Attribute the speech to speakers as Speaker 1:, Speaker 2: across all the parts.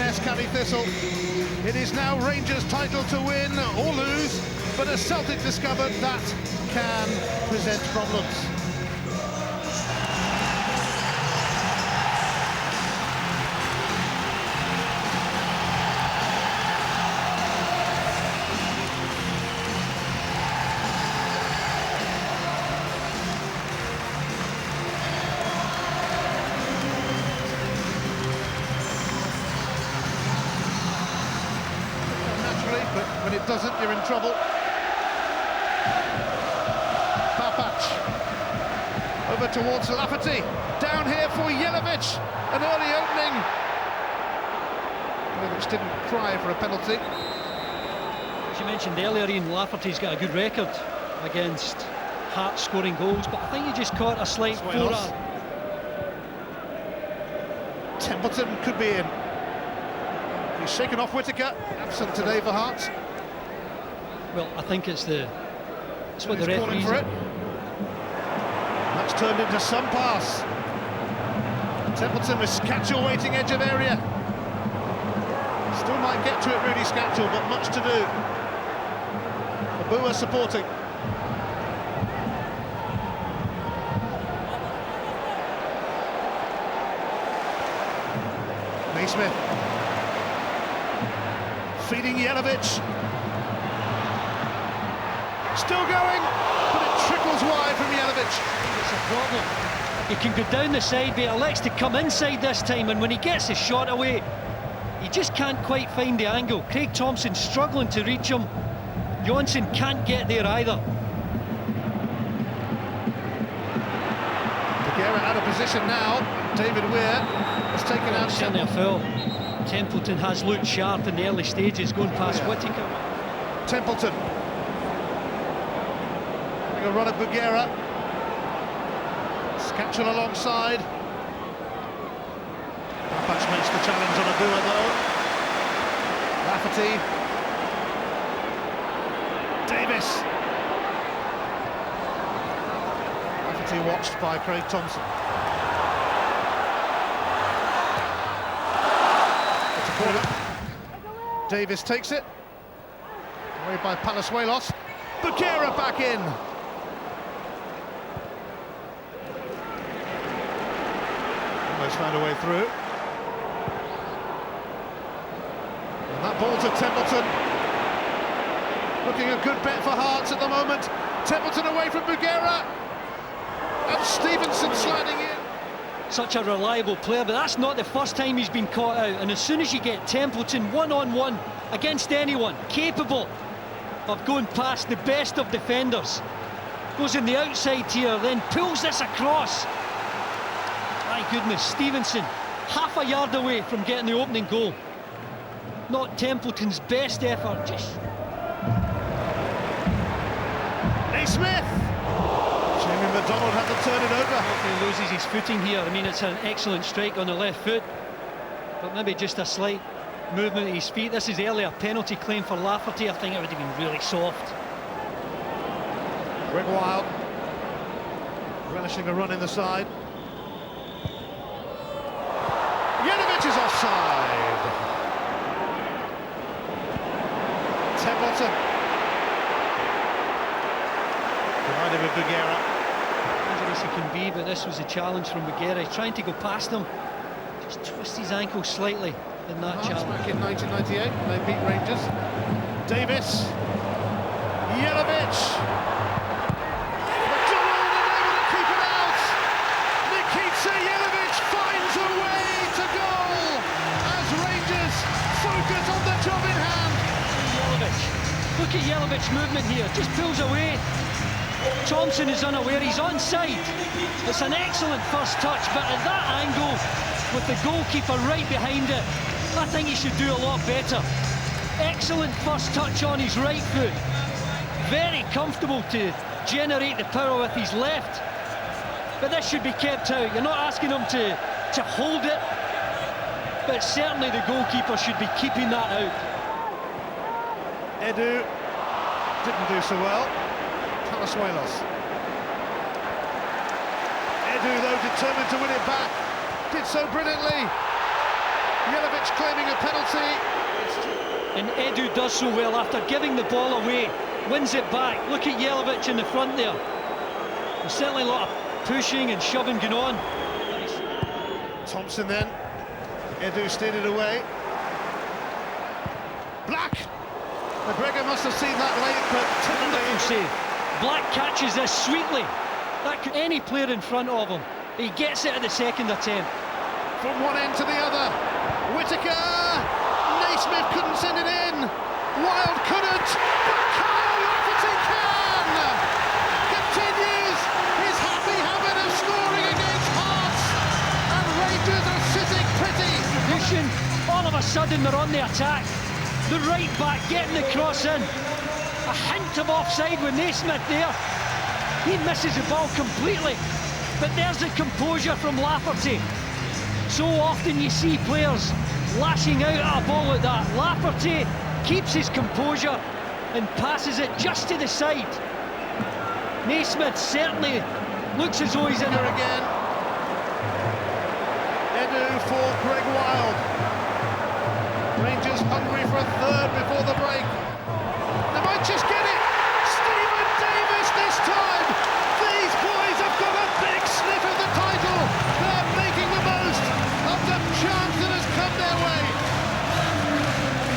Speaker 1: Inverness County Thistle. It is now Rangers' title to win or lose, but as Celtic discovered, that can present problems. But when it doesn't, you're in trouble. Papac over towards Lafferty. Down here for Yelavic. An early opening. Yelavic didn't cry for a penalty.
Speaker 2: As you mentioned earlier, Ian, Lafferty's got a good record against Hearts scoring goals, but I think he just caught a slight forearm.
Speaker 1: Templeton could be in. He's shaken off Whittaker, absent today for Hearts.
Speaker 2: Well, I think it's what the referee's
Speaker 1: for it. That's turned into some pass. Templeton with Scatchell waiting edge of area. Still might get to it, really, Scatchell, but much to do. Abua supporting. Naismith. Feeding Yelavic. Still going, but it trickles wide from Yelavic.
Speaker 2: It's a problem. He can go down the side, but he elects to come inside this time, and when he gets his shot away, he just can't quite find the angle. Craig Thompson struggling to reach him. Johnson can't get there either.
Speaker 1: Guerra out of position now. David Weir has taken out
Speaker 2: certainly a foul. Templeton has looked sharp in the early stages, going past Whittaker.
Speaker 1: Templeton having a run at Bugera. Scatchell alongside. Papac makes the challenge on Abua though. Lafferty. Davis. Lafferty watched by Craig Thompson. Davis takes it. Away by Palazuelos. Bugera back in. Almost found a way through. And that ball to Templeton. Looking a good bet for Hearts at the moment. Templeton away from Bugera. And Stevenson sliding in.
Speaker 2: Such a reliable player, but that's not the first time he's been caught out. And as soon as you get Templeton one-on-one against anyone capable of going past the best of defenders, goes in the outside here, then pulls this across. My goodness, Stevenson half a yard away from getting the opening goal. Not Templeton's best effort, just...
Speaker 1: Naismith! Jamie McDonald had to turn it over.
Speaker 2: He loses his footing here. I mean, it's an excellent strike on the left foot, but maybe just a slight movement of his feet. This is earlier penalty claim for Lafferty. I think it would have been really soft.
Speaker 1: Greg Wild relishing a run in the side. Yelavic is offside. Templeton. Divided with Bugera.
Speaker 2: Dangerous he can be, but this was a challenge from Bugera. He's trying to go past him. Just twist his ankle slightly in that challenge.
Speaker 1: Back in 1998, they beat Rangers. Davis. Yelavic. McDonald unable to keep it out. Nikita Yelavic finds a way to goal as Rangers focus on the job in hand.
Speaker 2: Yelavic. Look at Yelavic's movement here. Just pulls away. Thompson is unaware, he's onside. It's an excellent first touch, but at that angle, with the goalkeeper right behind it, I think he should do a lot better. Excellent first touch on his right foot. Very comfortable to generate the power with his left. But this should be kept out. You're not asking him to hold it, but certainly the goalkeeper should be keeping that out.
Speaker 1: Edu didn't do so well. Palazuelos. Edu, though, determined to win it back. Did so brilliantly. Yelavic claiming a penalty.
Speaker 2: And Edu does so well after giving the ball away, wins it back. Look at Yelavic in the front there. There's certainly a lot of pushing and shoving going on.
Speaker 1: Thompson then. Edu steered it away. Black! McGregor must have seen that late, but
Speaker 2: wonderful save. Black catches this sweetly. That could any player in front of him. He gets it at the second attempt.
Speaker 1: From one end to the other. Whittaker! Naismith couldn't send it in. Wild couldn't. But Kyle Lafferty can! Continues his happy habit of scoring against Hearts. And Rangers are sitting pretty.
Speaker 2: All of a sudden they're on the attack. The right back getting the cross in. A hint of offside with Naismith there. He misses the ball completely. But there's the composure from Lafferty. So often you see players lashing out at a ball like that. Lafferty keeps his composure and passes it just to the side. Naismith certainly looks as though he's in
Speaker 1: there again. Edu for Greg Wild. Rangers hungry for a third before the break. They might just get it. Stephen Davis this time. These boys have got a big sniff of the title. They're making the most of the chance that has come their way.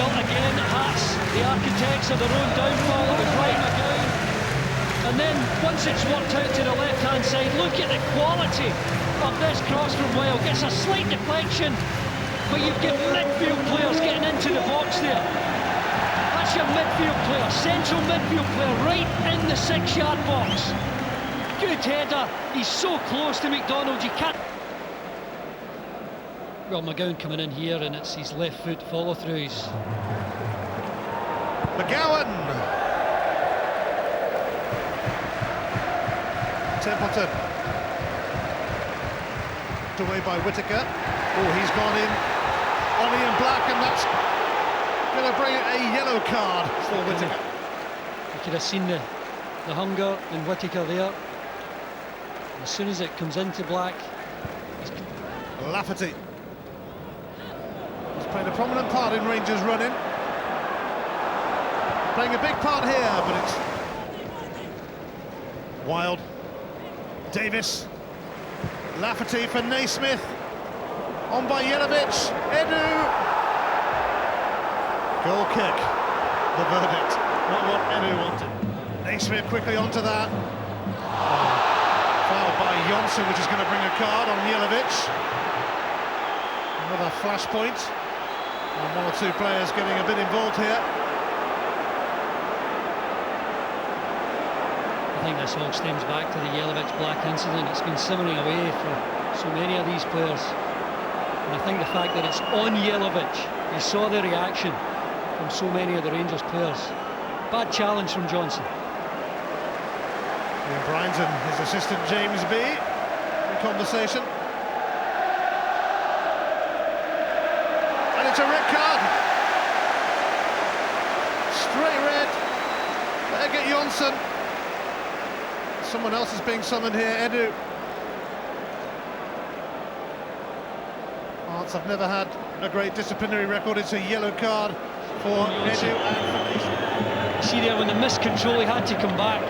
Speaker 2: Well, again, Hearts, the architects of their own downfall. It was Ryan McGowan. And then, once it's worked out to the left-hand side, look at the quality of this cross from Wild. Gets a slight deflection, but you've got midfield players getting into the box there. That's your midfield player, central midfield player, right in the 6-yard box. Good header. He's so close to McDonald, you can't. Well, McGowan coming in here, and it's his left foot follow-throughs.
Speaker 1: McGowan. Templeton. Away by Whittaker. Oh, he's gone in. Ollie and Black, and that's going to bring a yellow card for Whittaker.
Speaker 2: You could have seen the hunger in Whittaker there. As soon as it comes into Black,
Speaker 1: Lafferty. He's playing a prominent part in Rangers running. Playing a big part here, but it's Wild. Davis. Lafferty for Naismith. On by Yelavic. Edu. Goal kick. The verdict. Not what Edu wanted. Naismith quickly onto that. Foul by Jonsson, which is going to bring a card on Yelavic. Another flashpoint. And one or two players getting a bit involved here.
Speaker 2: I think this all stems back to the Yelavic-Black incident. It's been simmering away for so many of these players. And I think the fact that it's on Yelavic, you saw the reaction from so many of the Rangers players. Bad challenge from Johnson.
Speaker 1: Ian Bryans and his assistant James B in conversation. And it's a red card. Straight red. Better get Jonsson. Someone else is being summoned here, Edu. Hearts have never had a great disciplinary record. It's a yellow card for Edu and for
Speaker 2: See there, when the miscontrol, he had to come back.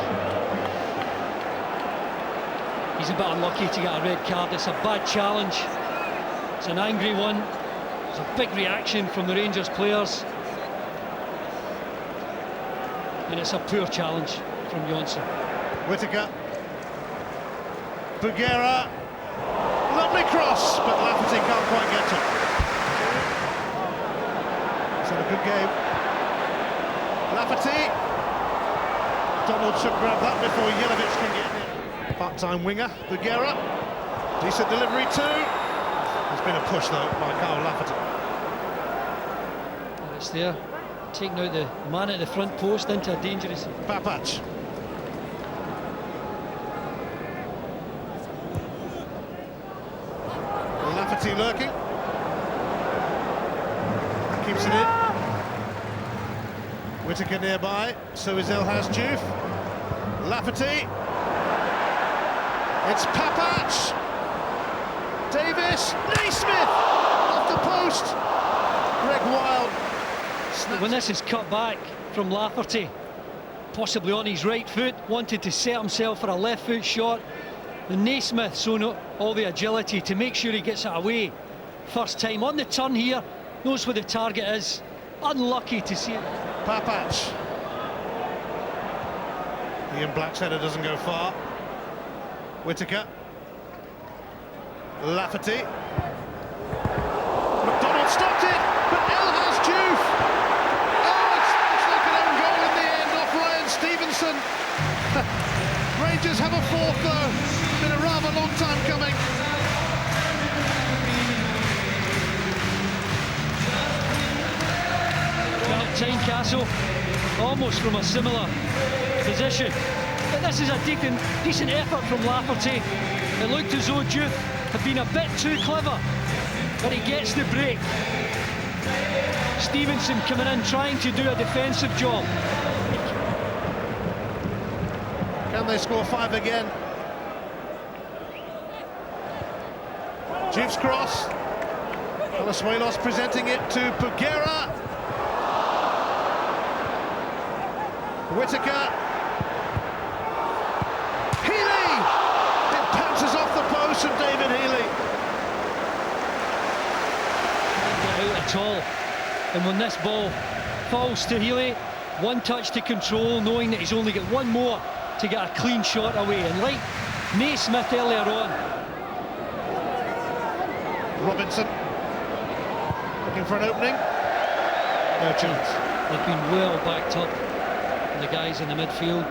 Speaker 2: He's a bit unlucky to get a red card. It's a bad challenge. It's an angry one. It's a big reaction from the Rangers players. And it's a poor challenge from Jonsson.
Speaker 1: Whittaker. Bugera. Lovely cross, but Lafferty can't quite get to it. He's had a good game. Lafferty. Donald should grab that before Yelavic can get in. Part-time winger, Bugera. Decent delivery too. There's been a push though by Kyle Lafferty.
Speaker 2: And it's there, taking out the man at the front post into a dangerous...
Speaker 1: Papac. Lafferty lurking. Keeps it in. Whittaker nearby, so is Elhaz Diouf. Lafferty. It's Papac. Davis. Naismith. Off the post. post. Greg Wild snaps.
Speaker 2: When this is cut back from Lafferty, possibly on his right foot, wanted to set himself for a left foot shot. And Naismith showing all the agility to make sure he gets it away first time on the turn here, knows where the target is. Unlucky to see it.
Speaker 1: Papac. Ian Black's header doesn't go far. Whittaker. Lafferty. McDonald stopped it, but Elhas Diouf. Oh, it's like an own goal in the end off Ryan Stevenson. Rangers have a fourth though. Been a rather long time coming.
Speaker 2: Well, Tynecastle, almost from a similar position. But this is a decent effort from Lafferty. It looked as though Diouf had been a bit too clever, but he gets the break. Stevenson coming in, trying to do a defensive job.
Speaker 1: Can they score 5 again? Diouf's cross. Palazuelos presenting it to Pereira. Whittaker. Healy! It bounces off the post from David Healy.
Speaker 2: Can't get out at all. And when this ball falls to Healy, one touch to control, knowing that he's only got one more to get a clean shot away. And like Naismith earlier on.
Speaker 1: Robinson looking for an opening. No chance.
Speaker 2: They've been well backed up. And the guys in the midfield.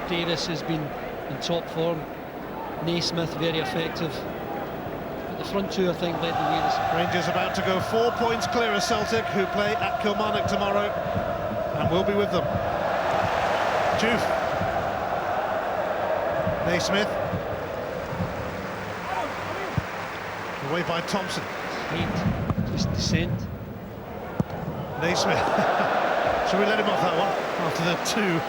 Speaker 2: Davis has been in top form. Naismith very effective. But the front two, I think, led the way.
Speaker 1: Rangers about to go 4 points clear of Celtic, who play at Kilmarnock tomorrow, and we'll be with them. Diouf. Naismith. Away by Thompson.
Speaker 2: Just descent.
Speaker 1: Naismith. Shall we let him off that one? After the 2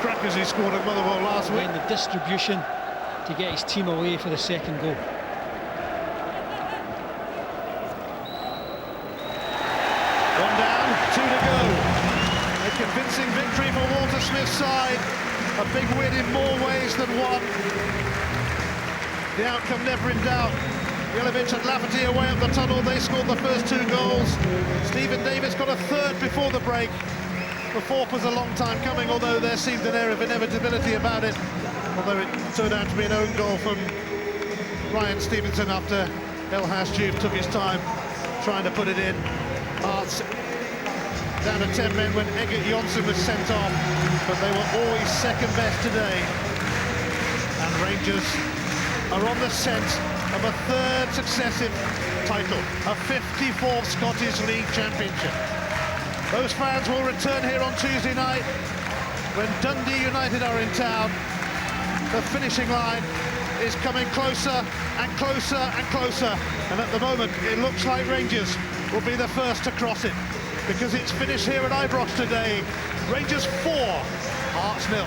Speaker 1: crackers he scored at Motherwell last week.
Speaker 2: And the distribution to get his team away for the second goal.
Speaker 1: One down, 2 to go. A convincing victory for Walter Smith's side. A big win in more ways than one. The outcome never in doubt. Yelavic and Lafferty away up the tunnel. They scored the first 2 goals. Stephen Davis got a third before the break. The fourth was a long time coming, although there seemed an air of inevitability about it. Although it turned out to be an own goal from Ryan Stevenson after Elhas Diouf took his time trying to put it in. Hearts down to 10 men when Egert Jonsson was sent off, but they were always second best today. And Rangers are on the scent of a third successive title, a 54th Scottish League Championship. Those fans will return here on Tuesday night when Dundee United are in town. The finishing line is coming closer and closer and closer, and at the moment it looks like Rangers will be the first to cross it, because it's finished here at Ibrox today. Rangers 4, Hearts 0.